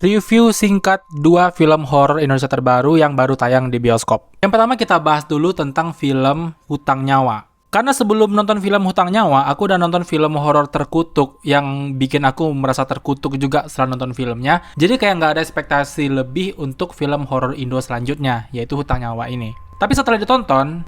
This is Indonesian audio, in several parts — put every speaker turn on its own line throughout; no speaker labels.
Review singkat 2 film horor Indonesia terbaru yang baru tayang di bioskop. Yang pertama kita bahas dulu tentang film Hutang Nyawa. Karena sebelum nonton film Hutang Nyawa, aku udah nonton film horor Terkutuk yang bikin aku merasa terkutuk juga setelah nonton filmnya. Jadi kayak nggak ada ekspektasi lebih untuk film horor Indo selanjutnya, yaitu Hutang Nyawa ini. Tapi setelah ditonton,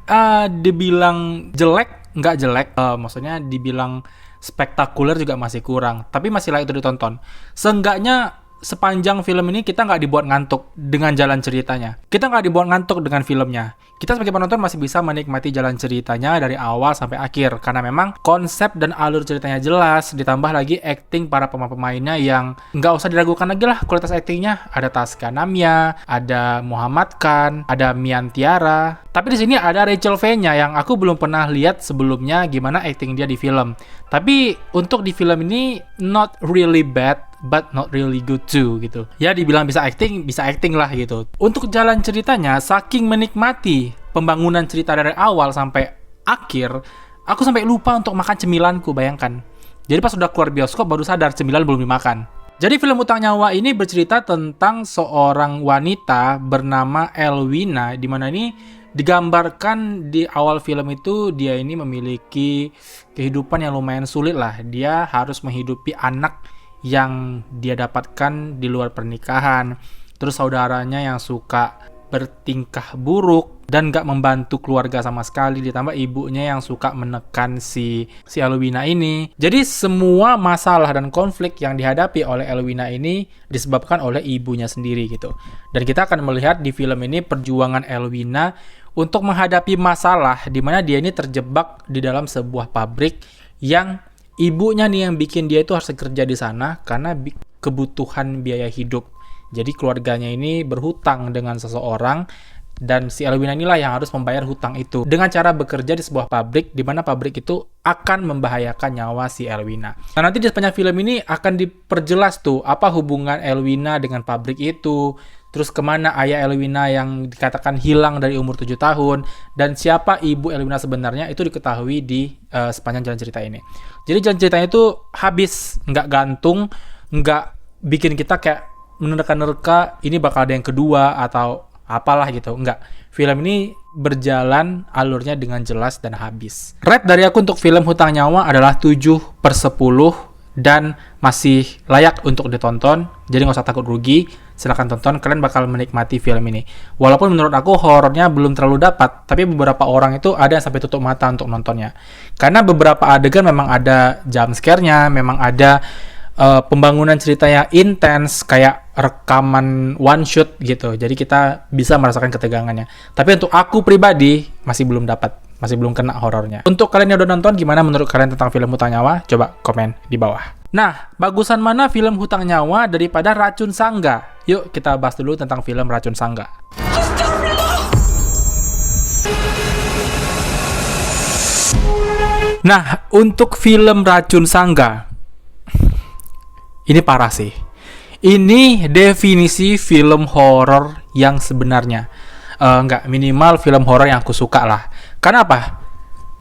dibilang jelek, nggak jelek. Maksudnya dibilang spektakuler juga masih kurang. Tapi masih layak untuk ditonton. Seenggaknya sepanjang film ini kita nggak dibuat ngantuk dengan jalan ceritanya. Kita nggak dibuat ngantuk dengan filmnya. Kita sebagai penonton masih bisa menikmati jalan ceritanya dari awal sampai akhir. Karena memang konsep dan alur ceritanya jelas. Ditambah lagi acting para pemain-pemainnya yang nggak usah diragukan lagi lah kualitas actingnya. Ada Tasca Namya, ada Muhammad Khan, ada Mian Tiara. Tapi di sini ada Rachel V-nya yang aku belum pernah lihat sebelumnya gimana acting dia di film. Tapi untuk di film ini not really bad, but not really good too gitu. Ya dibilang bisa acting lah gitu. Untuk jalan ceritanya, saking menikmati pembangunan cerita dari awal sampai akhir, aku sampai lupa untuk makan cemilanku, bayangkan. Jadi pas udah keluar bioskop baru sadar cemilan belum dimakan. Jadi film Hutang Nyawa ini bercerita tentang seorang wanita bernama Elwina, di mana ini digambarkan di awal film itu dia ini memiliki kehidupan yang lumayan sulit lah. Dia harus menghidupi anak yang dia dapatkan di luar pernikahan. Terus saudaranya yang suka bertingkah buruk dan gak membantu keluarga sama sekali, ditambah ibunya yang suka menekan si Elwina ini. Jadi semua masalah dan konflik yang dihadapi oleh Elwina ini disebabkan oleh ibunya sendiri gitu. Dan kita akan melihat di film ini perjuangan Elwina untuk menghadapi masalah di mana dia ini terjebak di dalam sebuah pabrik yang ibunya nih yang bikin dia itu harus kerja di sana karena kebutuhan biaya hidup. Jadi keluarganya ini berhutang dengan seseorang dan si Elwina inilah yang harus membayar hutang itu dengan cara bekerja di sebuah pabrik di mana pabrik itu akan membahayakan nyawa si Elwina. Nah, nanti di sepanjang film ini akan diperjelas tuh apa hubungan Elwina dengan pabrik itu, terus kemana ayah Elwina yang dikatakan hilang dari umur 7 tahun, dan siapa ibu Elwina sebenarnya itu diketahui di sepanjang jalan cerita ini. Jadi jalan ceritanya itu habis, nggak gantung, nggak bikin kita kayak menerka-nerka ini bakal ada yang kedua atau apalah gitu. Enggak. Film ini berjalan alurnya dengan jelas dan habis. Rate dari aku untuk film Hutang Nyawa adalah 7/10 dan masih layak untuk ditonton. Jadi nggak usah takut rugi. Silahkan tonton, kalian bakal menikmati film ini. Walaupun menurut aku horornya belum terlalu dapat, tapi beberapa orang itu ada yang sampai tutup mata untuk nontonnya. Karena beberapa adegan memang ada jump scare-nya, memang ada pembangunan cerita yang intens kayak rekaman one shot gitu. Jadi kita bisa merasakan ketegangannya. Tapi untuk aku pribadi masih belum dapat, masih belum kena horornya. Untuk kalian yang udah nonton, gimana menurut kalian tentang film Hutang Nyawa? Coba komen di bawah. Nah, bagusan mana film Hutang Nyawa daripada Racun Sangga? Yuk kita bahas dulu tentang film Racun Sangga. Nah, untuk film Racun Sangga, ini parah sih. Ini definisi film horor yang sebenarnya. Enggak, minimal film horor yang aku suka lah. Karena apa?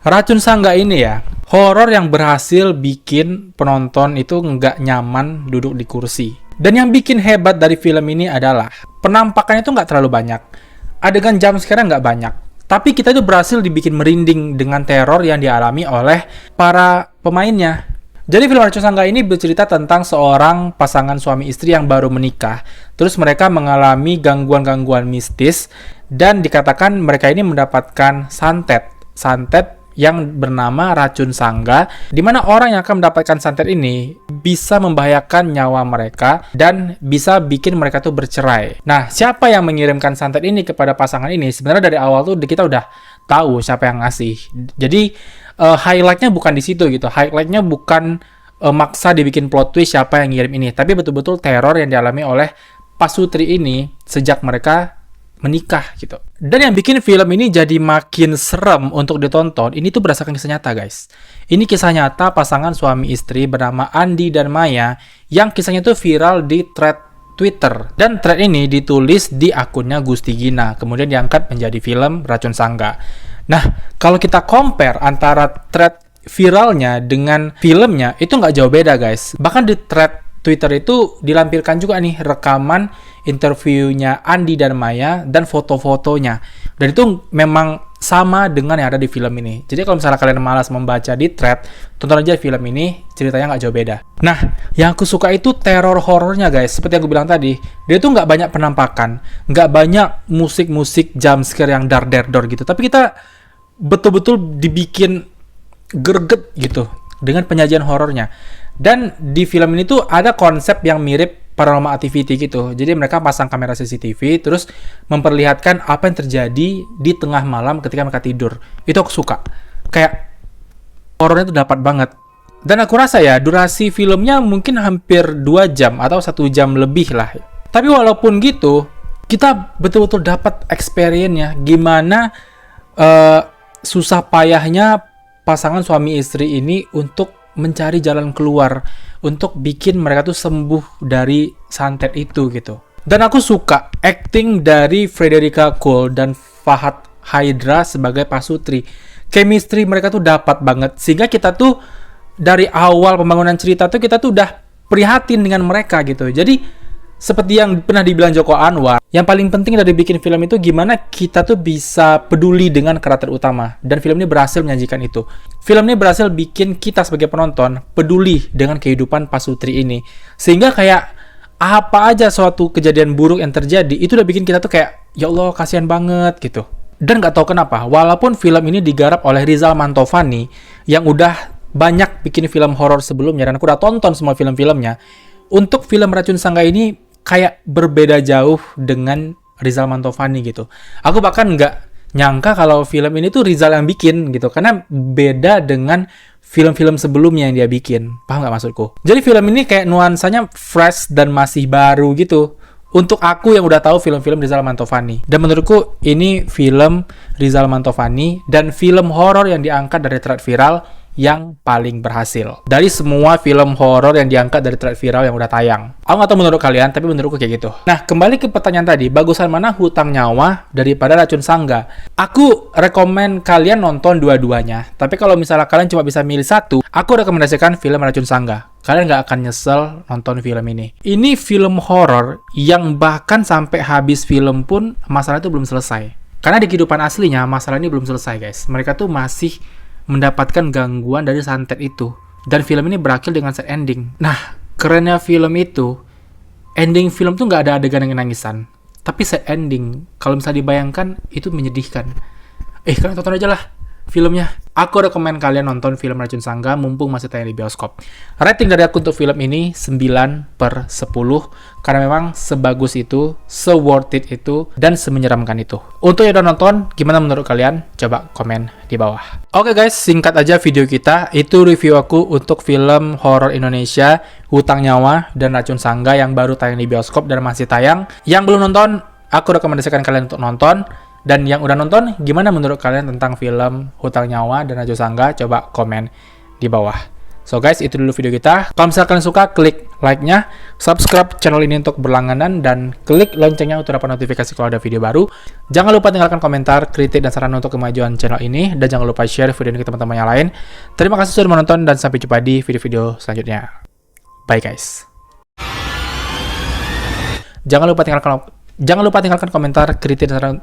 Racun Sangga ini ya, horor yang berhasil bikin penonton itu nggak nyaman duduk di kursi. Dan yang bikin hebat dari film ini adalah penampakannya itu nggak terlalu banyak. Adegan jump scare nggak banyak. Tapi kita itu berhasil dibikin merinding dengan teror yang dialami oleh para pemainnya. Jadi film Racun Sangga ini bercerita tentang seorang pasangan suami istri yang baru menikah. Terus mereka mengalami gangguan-gangguan mistis dan dikatakan mereka ini mendapatkan santet yang bernama Racun Sangga, di mana orang yang akan mendapatkan santet ini bisa membahayakan nyawa mereka dan bisa bikin mereka tuh bercerai. Nah, siapa yang mengirimkan santet ini kepada pasangan ini? Sebenarnya dari awal tuh kita udah tahu siapa yang ngasih. Jadi highlightnya bukan di situ gitu. Highlightnya bukan maksa dibikin plot twist siapa yang ngirim ini, tapi betul-betul teror yang dialami oleh pasutri ini sejak mereka menikah gitu. Dan yang bikin film ini jadi makin serem untuk ditonton, ini tuh berdasarkan kisah nyata guys. Ini kisah nyata pasangan suami istri bernama Andi dan Maya yang kisahnya tuh viral di thread Twitter. Dan thread ini ditulis di akunnya Gusti Gina, kemudian diangkat menjadi film Racun Sangga. Nah, kalau kita compare antara thread viralnya dengan filmnya, itu nggak jauh beda guys. Bahkan di thread Twitter itu dilampirkan juga nih rekaman interviewnya Andi dan Maya dan foto-fotonya. Dan itu memang sama dengan yang ada di film ini. Jadi kalau misalnya kalian malas membaca di thread, tonton aja film ini, ceritanya nggak jauh beda. Nah, yang aku suka itu teror horornya guys. Seperti yang aku bilang tadi, dia tuh nggak banyak penampakan, nggak banyak musik-musik jumpscare yang dar-der-dor gitu. Tapi kita betul-betul dibikin greget gitu dengan penyajian horornya. Dan di film ini tuh ada konsep yang mirip Paranormal Activity gitu. Jadi mereka pasang kamera CCTV terus memperlihatkan apa yang terjadi di tengah malam ketika mereka tidur. Itu aku suka. Kayak horornya tuh dapat banget. Dan aku rasa ya durasi filmnya mungkin hampir 2 jam atau 1 jam lebih lah. Tapi walaupun gitu, kita betul-betul dapat experience-nya gimana susah payahnya pasangan suami istri ini untuk mencari jalan keluar, untuk bikin mereka tuh sembuh dari santet itu gitu. Dan aku suka acting dari Frederica Cole dan Fahad Hydra sebagai Pasutri. Chemistry mereka tuh dapat banget, sehingga kita tuh dari awal pembangunan cerita tuh kita tuh udah prihatin dengan mereka gitu. Jadi seperti yang pernah dibilang Joko Anwar, yang paling penting dari bikin film itu gimana kita tuh bisa peduli dengan karakter utama. Dan film ini berhasil menyajikan itu. Film ini berhasil bikin kita sebagai penonton peduli dengan kehidupan Pasutri ini. Sehingga kayak apa aja suatu kejadian buruk yang terjadi, itu udah bikin kita tuh kayak, ya Allah kasihan banget gitu. Dan gak tahu kenapa, walaupun film ini digarap oleh Rizal Mantovani, yang udah banyak bikin film horor sebelumnya, dan aku udah tonton semua film-filmnya, untuk film Racun Sangga ini kayak berbeda jauh dengan Rizal Mantovani gitu. Aku bahkan nggak nyangka kalau film ini tuh Rizal yang bikin gitu, karena beda dengan film-film sebelumnya yang dia bikin. Paham nggak maksudku? Jadi film ini kayak nuansanya fresh dan masih baru gitu untuk aku yang udah tahu film-film Rizal Mantovani. Dan menurutku ini film Rizal Mantovani dan film horor yang diangkat dari thread viral yang paling berhasil dari semua film horor yang diangkat dari thread viral yang udah tayang. Aku nggak tahu menurut kalian, tapi menurutku kayak gitu. Nah, kembali ke pertanyaan tadi, bagusan mana Hutang Nyawa daripada Racun Sangga? Aku rekomen kalian nonton dua-duanya. Tapi kalau misalnya kalian cuma bisa milih satu, aku rekomendasikan film Racun Sangga. Kalian nggak akan nyesel nonton film ini. Ini film horor yang bahkan sampai habis film pun masalah itu belum selesai. Karena di kehidupan aslinya masalah ini belum selesai, guys. Mereka tuh masih mendapatkan gangguan dari santet itu. Dan film ini berakhir dengan sad ending. Nah, kerennya film itu, ending film tuh nggak ada adegan yang nangisan. Tapi sad ending, kalau misalnya dibayangkan, itu menyedihkan. Kalian tonton aja lah filmnya. Aku rekomen kalian nonton film Racun Sangga mumpung masih tayang di bioskop. Rating dari aku untuk film ini 9/10 karena memang sebagus itu, se-worth it itu, dan semenyeramkan itu. Untuk yang udah nonton, gimana menurut kalian? Coba komen di bawah. Oke guys, singkat aja video kita. Itu review aku untuk film horor Indonesia Hutang Nyawa dan Racun Sangga yang baru tayang di bioskop dan masih tayang. Yang belum nonton, aku rekomendasikan kalian untuk nonton. Dan yang udah nonton, gimana menurut kalian tentang film Hutang Nyawa dan Racun Sangga? Coba komen di bawah. So guys, itu dulu video kita. Kalau misalkan kalian suka, klik like-nya, subscribe channel ini untuk berlangganan, dan klik loncengnya untuk dapat notifikasi kalau ada video baru. Jangan lupa tinggalkan komentar, kritik, dan saran untuk kemajuan channel ini. Dan jangan lupa share video ini ke teman-teman yang lain. Terima kasih sudah menonton, dan sampai jumpa di video-video selanjutnya. Bye guys. Jangan lupa tinggalkan komentar, kritik, dan saran.